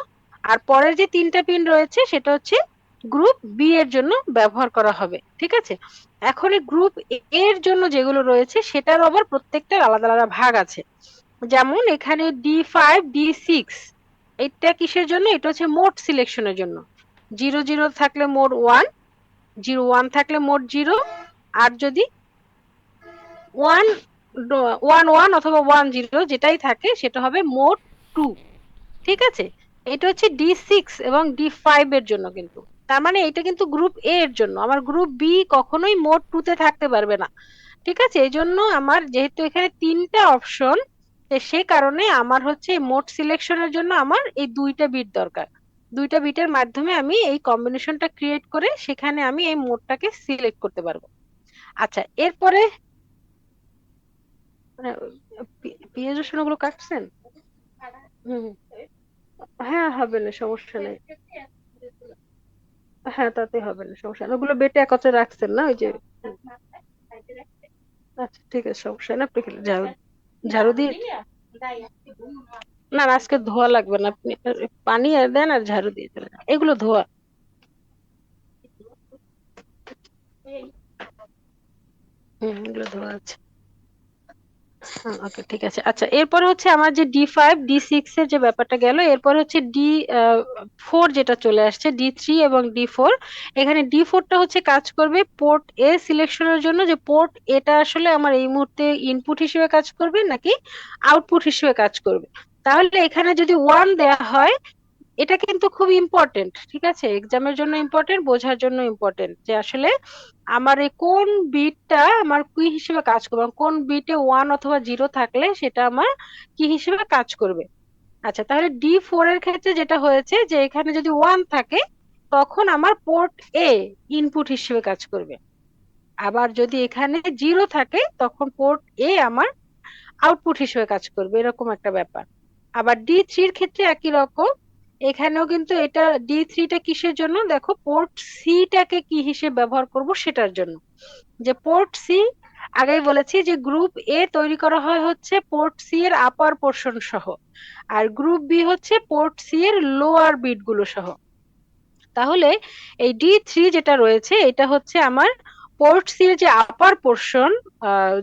আর পরের যে 3টা পিন রয়েছে সেটা হচ্ছে গ্রুপ বি এর জন্য ব্যবহার করা হবে। ঠিক আছে, এখন এই গ্রুপ এ এর জন্য যেগুলো রয়েছে সেটার আবার প্রত্যেকটার আলাদা আলাদা ভাগ আছে। যেমন এখানে D5 D6, এটা কিসের জন্য, এটা হচ্ছে মোড সিলেকশনের জন্য। 0 0 থাকলে মোড 1, 0 1 থাকলে মোড 0, আর যদি 1 1 1 অথবা 1 0 যেটাই থাকে সেটা হবে মোড 2। ঠিক আছে, এটা হচ্ছে D6 এবং D5 এর জন্য কিন্তু। তার মানে এটা কিন্তু গ্রুপ এ এর জন্য, আমার গ্রুপ বি কখনোই মোড 2 তে থাকতে পারবে না। ঠিক আছে, এই জন্য আমার যেহেতু এখানে 3টা অপশন, সে কারণে আমার হচ্ছে মোড সিলেকশনের জন্য আমার এই 2টা বিট দরকার। 2টা বিটের মাধ্যমে আমি এই কম্বিনেশনটা ক্রিয়েট করে সেখানে আমি এই মোডটাকে সিলেক্ট করতে পারবো। আচ্ছা, এরপরে মানে পেঁয়াজ রসুন ওগুলো কাটছেন? হুম, হ্যাঁ, হবে না, সমস্যা নেই। হ্যাঁ, তাতে হবে না, সমস্যা নেই, ওগুলো বেটে একত্রে রাখছেন না ওই যে। আচ্ছা, ঠিক আছে, সমস্যা নেই, আপনি খেলে ঝাড়ু, ঝাড়ু দিয়ে। না না, আজকে ধোয়া লাগবে না, আপনি পানি আর দেন আর ঝাড়ু দিয়ে চলে যান। এগুলো ধোয়া। এগুলো ধোয়া আছে। ওকে, ঠিক আছে। আচ্ছা, এরপরে হচ্ছে আমার যে D5 D6 এর যে ব্যাপারটা গেল, এরপর হচ্ছে D4 যেটা চলে আসছে, D3 এবং D4। এখানে D4টা হচ্ছে কাজ করবে পোর্ট এ সিলেকশনের জন্য, যে পোর্ট এটা আসলে আমার এই মুহূর্তে ইনপুট হিসেবে কাজ করবে নাকি আউটপুট হিসেবে কাজ করবে। তাহলে এখানে যদি 1 দেয়া হয়, এটা কিন্তু খুব ইম্পর্টেন্ট। ঠিক আছে, এক্সামের জন্য ইম্পর্টেন্ট, বোঝার জন্য ইম্পর্টেন্ট, যে আসলে আমার এই কোন বিটটা আমার কি হিসেবে কাজ করবে, এবং কোন বিটে 1 অথবা 0 থাকলে সেটা আমার কি হিসেবে কাজ করবে। আচ্ছা, তাহলে D4 এর ক্ষেত্রে যেটা হয়েছে, যে এখানে যদি 1 থাকে, তখন আমার পোর্ট এ ইনপুট হিসেবে কাজ করবে। আবার যদি এখানে 0 থাকে, তখন পোর্ট এ আমার আউটপুট হিসেবে কাজ করবে, এরকম একটা ব্যাপার। আবার D3 এর ক্ষেত্রে একই রকম। এখানেও কিন্তু এটা D3টা কিসের জন্য, দেখো, পোর্ট সি টাকে কি হিসেবে ব্যবহার করব সেটার জন্য। যে পোর্ট সি, আগেই বলেছি যে গ্রুপ এ তৈরি করা হয় হচ্ছে পোর্ট সি এর আপার পোর্শন সহ, আর গ্রুপ বি হচ্ছে পোর্ট সি এর লোয়ার বিট গুলো সহ। তাহলে এই D3 যেটা রয়েছে, এটা হচ্ছে আমার পোর্ট সি এর যে আপার পোর্শন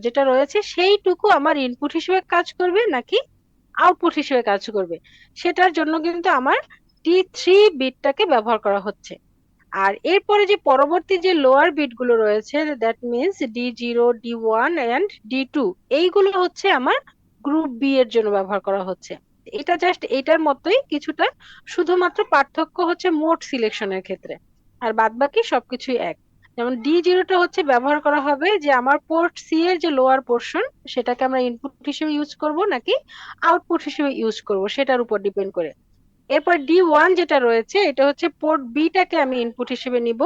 যেটা রয়েছে, সেইটুকু আমার ইনপুট হিসেবে কাজ করবে নাকি আউটপুট হিসেবে কাজ করবে, সেটার জন্য কিন্তু আমার D3 বিটটাকে ব্যবহার করা হচ্ছে। আর এরপরে যে পরবর্তী যে লোয়ার বিট গুলো রয়েছে, that means D0 D1 and D2, এইগুলো হচ্ছে আমার গ্রুপ বি এর জন্য ব্যবহার করা হচ্ছে। এটা জাস্ট এটার মতোই কিছুটা, শুধুমাত্র পার্থক্য হচ্ছে মোড সিলেকশনের ক্ষেত্রে, আর বাদ বাকি সবকিছুই এক। যেমন D0টা হচ্ছে ব্যবহার করা হবে যে আমার পোর্ট সি এর যে লোয়ার পোর্শন, সেটাকে আমরা ইনপুট হিসেবে ইউজ করব নাকি আউটপুট হিসেবে ইউজ করব, সেটার উপর ডিপেন্ড করে। এরপর D1 যেটা রয়েছে, এটা হচ্ছে পোর্ট বিটাকে আমি ইনপুট হিসেবে নিব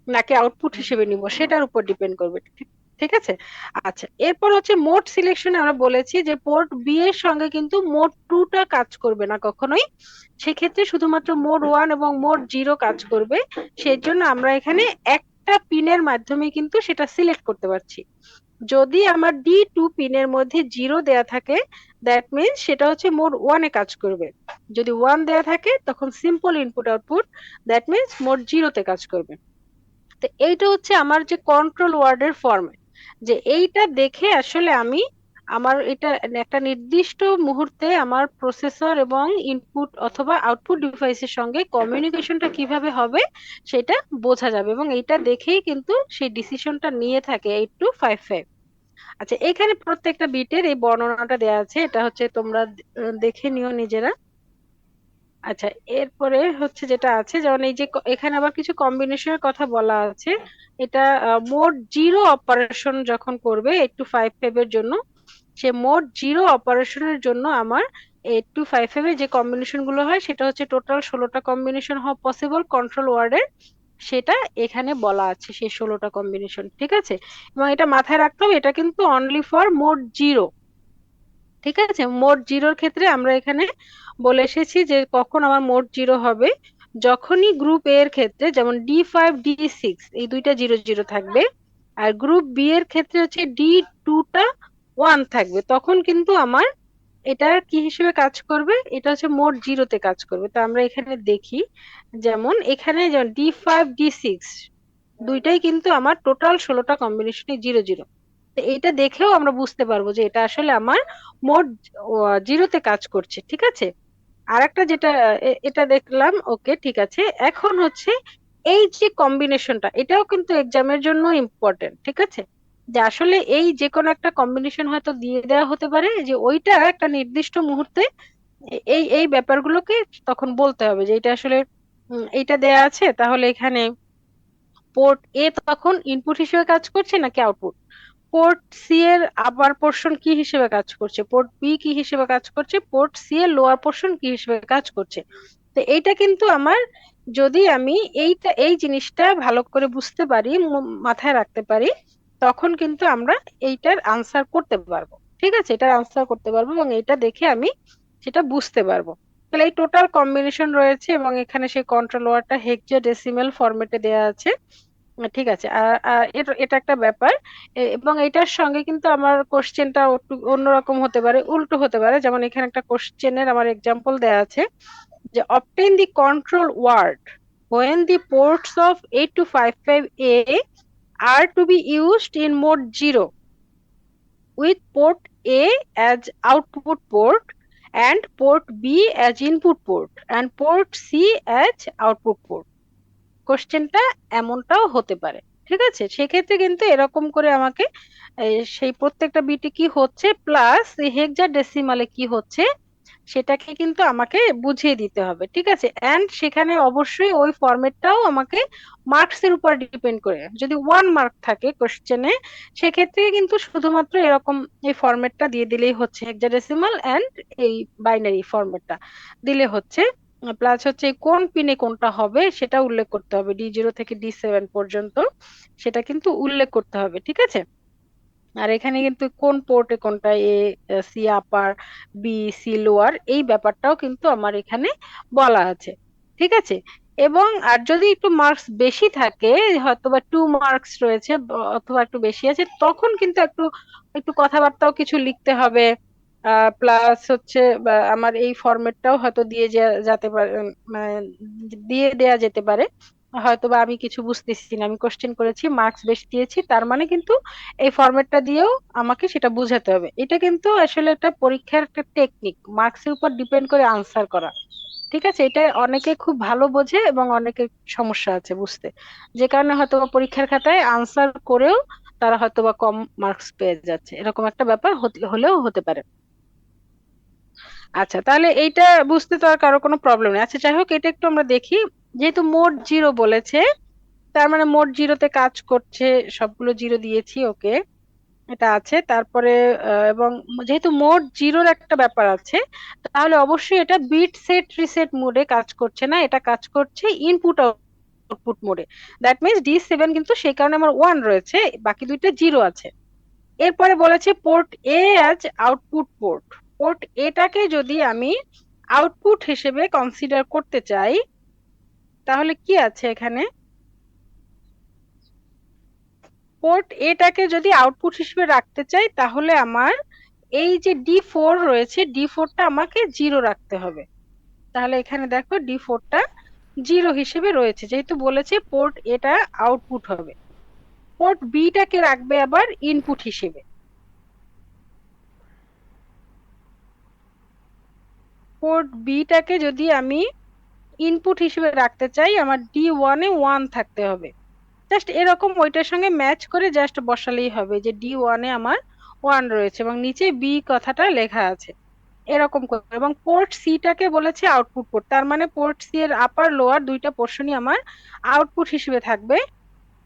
নাকি আউটপুট হিসেবে নিব, সেটার উপর ডিপেন্ড করবে। ঠিক আছে। আচ্ছা, এরপর হচ্ছে মোড সিলেকশনে আমরা বলেছি যে পোর্ট বি এর সঙ্গে কিন্তু মোড টুটা কাজ করবে না কখনোই, সেক্ষেত্রে শুধুমাত্র মোড ওয়ান এবং মোড জিরো কাজ করবে। সেই জন্য আমরা এখানে একটা পিনের মাধ্যমে কিন্তু সেটা সিলেক্ট করতে পারছি। যদি আমার D2 পিনের মধ্যে জিরো দেয়া থাকে, দ্যাট মিনস সেটা হচ্ছে মোড ওয়ানে কাজ করবে। যদি ওয়ান দেয়া থাকে তখন simple input output, that means mode জিরোতে কাজ করবে। তো এইটা হচ্ছে আমার যে কন্ট্রোল ওয়ার্ডের ফরম্যাট, যে এইটা দেখে আসলে আমি আমার এটা একটা নির্দিষ্ট মুহূর্তে আমার প্রসেসর এবং ইনপুট অথবা আউটপুট ডিভাইসের সঙ্গে কমিউনিকেশনটা কিভাবে হবে সেটা বোঝা যাবে, এবং এইটা দেখেই কিন্তু সেই ডিসিশনটা নিয়ে থাকে 8255। আচ্ছা, এখানে প্রত্যেকটা বিটের এই বর্ণনাটা দেওয়া আছে, এটা হচ্ছে তোমরা দেখে নিও নিজেরা। আচ্ছা, এরপরে হচ্ছে যেটা আছে, যেমন এই যে এখানে আবার কিছু কম্বিনেশনের কথা বলা আছে। এটা মোড জিরো অপারেশন যখন করবে 8255 এর জন্য, সে মোড জিরো অপারেশনের জন্য আমার 8255 এর যে কম্বিনেশন গুলো হয় সেটা হচ্ছে টোটাল 16টা কম্বিনেশন হওয়া পসিবল কন্ট্রোল ওয়ার্ডের, সেটা এখানে বলা আছে সেই 16টা কম্বিনেশন। ঠিক আছে, এবং এটা মাথায় রাখতে হবে, এটা কিন্তু অনলি ফর মোড জিরো। ঠিক আছে, মোড জিরোর ক্ষেত্রে আমরা এখানে বলে এসেছি যে কখন আমার মোড জিরো হবে, যখনই গ্রুপ এ এর ক্ষেত্রে যেমন D5 D6 এই দুইটা জিরো জিরো থাকবে, আর গ্রুপ বি এর ক্ষেত্রে হচ্ছে D2টা ওয়ান থাকবে, তখন কিন্তু আমার এটা কি হিসেবে কাজ করবে, এটা হচ্ছে মোড জিরোতে কাজ করবে। তো আমরা এখানে দেখি, যেমন এখানে যেমন D5 D6 দুইটাই কিন্তু আমার টোটাল 16টা কম্বিনেশনে জিরো জিরো। তো এটা দেখেও আমরা বুঝতে পারবো যে এটা আসলে আমার মোড জিরোতে কাজ করছে। ঠিক আছে, আর একটা যেটা এটা দেখলাম, ওকে ঠিক আছে। এখন হচ্ছে এই যে কম্বিনেশনটা, এটাও কিন্তু এক্সামের জন্য ইম্পর্টেন্ট। ঠিক আছে, যে আসলে এই যে কোনো একটা কম্বিনেশন হয়তো দিয়ে দেওয়া হতে পারে, যে ওইটা একটা নির্দিষ্ট মুহূর্তে এই এই ব্যাপারগুলোকে তখন বলতে হবে যে এটা আসলে এইটা দেয়া আছে, তাহলে এখানে পোর্ট এ তখন ইনপুট হিসেবে কাজ করছে নাকি আউটপুট, পোর্ট সি এর আপার পোর্শন কি হিসেবে কাজ করছে, পোর্ট বি কি হিসেবে কাজ করছে, পোর্ট সি এর লোয়ার পোর্শন কি হিসেবে কাজ করছে। তো এইটা কিন্তু আমার, যদি আমি এই জিনিসটা ভালো করে বুঝতে পারি, মাথায় রাখতে পারি, তখন কিন্তু আমরা এইটার আনসার করতে পারবো। ঠিক আছে, এটার আনসার করতে পারবো এবং এটা দেখে আমি সেটা বুঝতে পারবো। তাহলে এই টোটাল কম্বিনেশন রয়েছে এবং এখানে সেই কন্ট্রোল ওয়ার্ডটা হেক্সাডেসিমাল ফরম্যাটে দেওয়া আছে। ঠিক আছে, আর এটা এটা একটা ব্যাপার। এবং এটার সঙ্গে কিন্তু আমার কোশ্চেনটা একটু অন্যরকম হতে পারে, উল্টো হতে পারে। যেমন এখানে একটা কোশ্চেনের আমার এক্সাম্পল দেয়া আছে যে obtain the control word when the ports of 8255A are to be used in mode 0 with port A as output port and port B as input port and port C as output port। কোশ্চেনটা এমনটাও হতে পারে। ঠিক আছে, সেক্ষেত্রে কিন্তু এরকম করে আমাকে সেই প্রত্যেকটা বিটে কি হচ্ছে প্লাস হেক্সা ডেসিমালে কি হচ্ছে সেটাকে কিন্তু আমাকে বুঝিয়ে দিতে হবে। ঠিক আছে, এন্ড সেখানে অবশ্যই ওই ফরম্যাটটাও আমাকে মার্কস এর উপর ডিপেন্ড করে, যদি ওয়ান মার্ক থাকে কোশ্চেনে সেক্ষেত্রে কিন্তু শুধুমাত্র এরকম এই ফরম্যাটটা দিয়ে দিলেই হচ্ছে, হেক্সাডেসিমাল এন্ড এই বাইনারি ফরম্যাটটা দিলে হচ্ছে। প্লাস হচ্ছে কোন পিনে কোনটা হবে সেটা উল্লেখ করতে হবে, D0 থেকে D7 পর্যন্ত সেটা কিন্তু উল্লেখ করতে হবে। ঠিক আছে, আর এখানে কিন্তু কোন পোর্টে কোনটা, A C upper, B C lower, এই ব্যাপারটাও কিন্তু আমার এখানে বলা আছে। ঠিক আছে, এবং আর যদি একটু মার্কস বেশি থাকে, হয়তো বা 2 মার্কস রয়েছে অথবা একটু বেশি আছে, তখন কিন্তু একটু একটু কথাবার্তাও কিছু লিখতে হবে। প্লাস হচ্ছে আমার এই ফরম্যাটটাও হয়তো দিয়ে যেতে পারে, মানে দিয়ে দেয়া যেতে পারে। হয়তো বা আমি কিছু বুঝতেছি না, আমি কোশ্চেন করেছি মার্কস বেশি দিয়েছি, তার মানে কিন্তু এই ফরম্যাটটা দিয়েও আমাকে সেটা বুঝাতে হবে। এটা কিন্তু আসলে একটা পরীক্ষার একটা টেকনিক, মার্কসের উপর ডিপেন্ড করে আনসার করা। ঠিক আছে, এটা অনেকে খুব ভালো বোঝে এবং অনেকের সমস্যা আছে বুঝতে, যে কারণে হয়তো বা পরীক্ষার খাতায় আনসার করেও তারা হয়তো বা কম মার্কস পেয়ে যাচ্ছে, এরকম একটা ব্যাপার হলেও হতে পারে। আচ্ছা, তাহলে এইটা বুঝতে তো আর কারো কোনো প্রবলেম নেই। আচ্ছা যাই হোক, এটা একটু আমরা দেখি। যেহেতু মোড জিরো বলেছে, তার মানে মোড জিরোতে কাজ করছে, সবগুলো জিরো দিয়েছি, ওকে এটা আছে। তারপরে এবং যেহেতু মোড জিরোর একটা ব্যাপার আছে, তাহলে অবশ্যই এটা বিট সেট রিসেট মোডে কাজ করছে না, এটা কাজ করছে ইনপুট আউটপুট মোডে। দ্যাট মিনস D7 কিন্তু সেই কারণে আমার 1 রয়েছে, বাকি দুইটা 0 আছে। এরপরে বলেছে port a as output port. Port এটাকে যদি আমি আউটপুট হিসেবে কনসিডার করতে চাই, তাহলে কি আছে এখানে, পোর্ট এটাকে যদি আউটপুট হিসেবে রাখতে চাই তাহলে আমার এই যে D4 রয়েছে, D4টা আমাকে 0 রাখতে হবে। তাহলে এখানে দেখো D4টা 0 হিসেবে রয়েছে, যেহেতু বলেছে পোর্ট এটা আউটপুট হবে। পোর্ট বিটাকে রাখবে আবার ইনপুট হিসেবে। পোর্ট বিটাকে যদি আমি ইনপুট হিসেবে রাখতে চাই, আমার D1 এ 1 থাকতে হবে। জাস্ট এরকম ওইটার সঙ্গে ম্যাচ করে জাস্ট বসালেই হবে যে D1 এ আমার 1 রয়েছে এবং নিচে বি কথাটা লেখা আছে এরকম করে। এবং পোর্ট সিটাকে বলেছে আউটপুট পোর্ট, তার মানে পোর্ট সি এর আপার লোয়ার দুইটা পোর্শনই আমার আউটপুট হিসেবে থাকবে।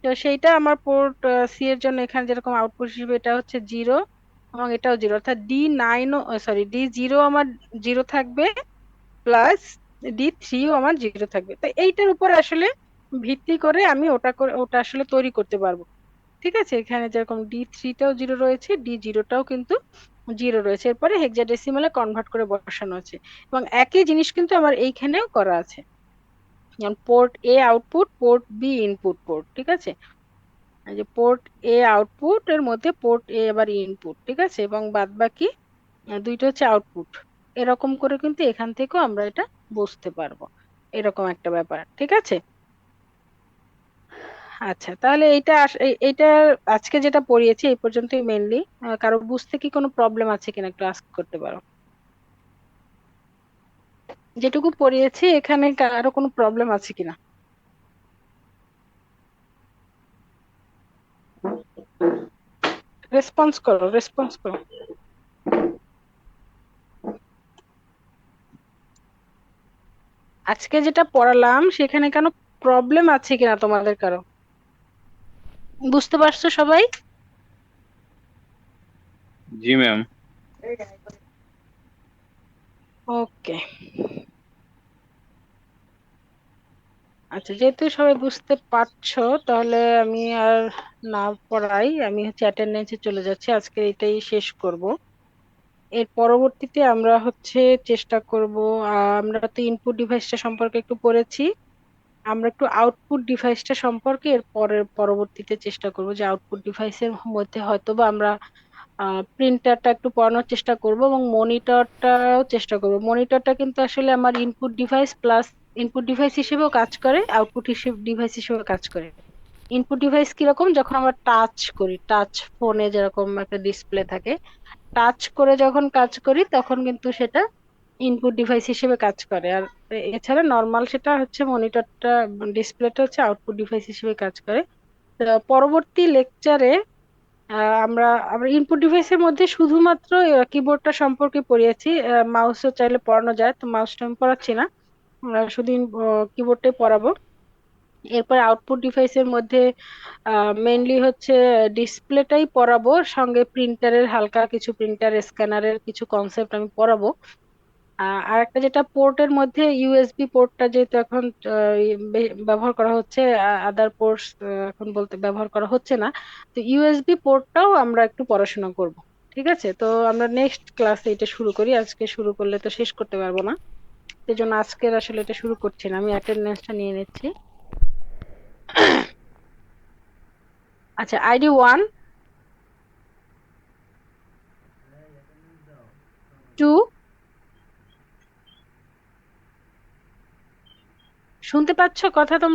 তো সেইটা আমার পোর্ট সি এর জন্য এখানে যেরকম আউটপুট হিসেবে এটা হচ্ছে 0 এবং এটাও 0, অর্থাৎ D9 সরি D0 আমার 0 থাকবে, প্লাস D3ও আমার 0 থাকবে। তো এইটার উপর আসলে ভিত্তি করে আমি ওটা আসলে তৈরি করতে পারবো। ঠিক আছে, এখানে যেরকম D3টাও 0 রয়েছে, D0টাও কিন্তু 0 রয়েছে, এরপরে হেক্সাডেসিমালে কনভার্ট করে বসানো আছে। এবং একই জিনিস কিন্তু আমার এইখানেও করা আছে, যেমন port A output, port B input port. ঠিক আছে, এই যে পোর্ট এ আউটপুট এর মধ্যে পোর্ট এ আবার ইনপুট, ঠিক আছে, এবং বাদ বাকি দুইটা হচ্ছে আউটপুট। এরকম করে কিন্তু এখান থেকেও আমরা এটা বুঝতে পারবো, এরকম একটা ব্যাপার। ঠিক আছে, আচ্ছা তাহলে এইটা আজকে যেটা পড়িয়েছি এই পর্যন্তই মেইনলি। কারো বুঝতে কি কোনো প্রবলেম আছে কিনা একটু আস্ক করতে পারো। যেটুকু পড়িয়েছি এখানে কারো কোনো প্রবলেম আছে কিনা, রেসপন্স করো, রেসপন্স করো। আজকে যেটা পড়ালাম সেখানে কেন প্রবলেম আছে কিনা তোমাদের কারো, বুঝতে পারছো সবাই? জি ম্যাম। ওকে, আচ্ছা যেহেতু সবাই বুঝতে পারছো তাহলে আমি আর না পড়াই, আমি হচ্ছে অ্যাটেন্ডেন্সে চলে যাচ্ছি, আজকে এটাই শেষ করব। এর পরবর্তীতে আমরা হচ্ছে চেষ্টা করব, আমরা তো ইনপুট ডিভাইসটা সম্পর্কে একটু পড়েছি, আমরা একটু আউটপুট ডিভাইসটা সম্পর্কে এর পরবর্তীতে চেষ্টা করব যে আউটপুট ডিভাইসের মধ্যে হয়তোবা আমরা প্রিন্টারটা একটু পড়ানোর চেষ্টা করব এবং মনিটরটাও চেষ্টা করব। মনিটরটা কিন্তু আসলে আমার input device plus input device হিসেবেও কাজ করে, আউটপুট ডিভাইস হিসেবে কাজ করে। ইনপুট ডিভাইস কিরকম, যখন আমরা টাচ করি, টাচ ফোনে যেরকম একটা ডিসপ্লে থাকে, টাচ করে যখন কাজ করি তখন কিন্তু সেটা ইনপুট ডিভাইস হিসেবে কাজ করে। আর এছাড়া নর্মাল সেটা হচ্ছে মনিটরটা, ডিসপ্লেটা হচ্ছে আউটপুট ডিভাইস হিসেবে কাজ করে। তো পরবর্তী লেকচারে আমরা আমরা ইনপুট ডিভাইসের মধ্যে শুধুমাত্র কিবোর্ডটা সম্পর্কে পড়িয়েছি, মাউসও চাইলে পড়ানো যায়, তো মাউসটা আমি পড়াচ্ছি না, শুধু কিবোর্ডটাই পড়াবো। এরপর আউটপুট ডিভাইসের মধ্যে মেইনলি হচ্ছে ডিসপ্লেটাই পড়াবো, সঙ্গে প্রিন্টারের হালকা কিছু, প্রিন্টার স্ক্যানারের কিছু কনসেপ্ট আমি পড়াবো। আর একটা যেটা পোর্টের মধ্যে ইউএসবি পোর্টটা যেহেতু এখন ব্যবহার করা হচ্ছে, আদার পোর্টস এখন বলতে ব্যবহার করা হচ্ছে না, তো ইউএসবি পোর্টটাও আমরা একটু পড়াশোনা করব। ঠিক আছে, তো আমরা নেক্সট ক্লাসে এটা শুরু করি, আজকে শুরু করলে তো শেষ করতে পারবো না, সেই জন্য আজকের আসলে এটা শুরু করছি না, আমি অ্যাটেন্ডেন্সটা নিয়ে নিচ্ছি। আচ্ছা, ID 1, 2, শুনতে পাচ্ছ কথা তোমরা?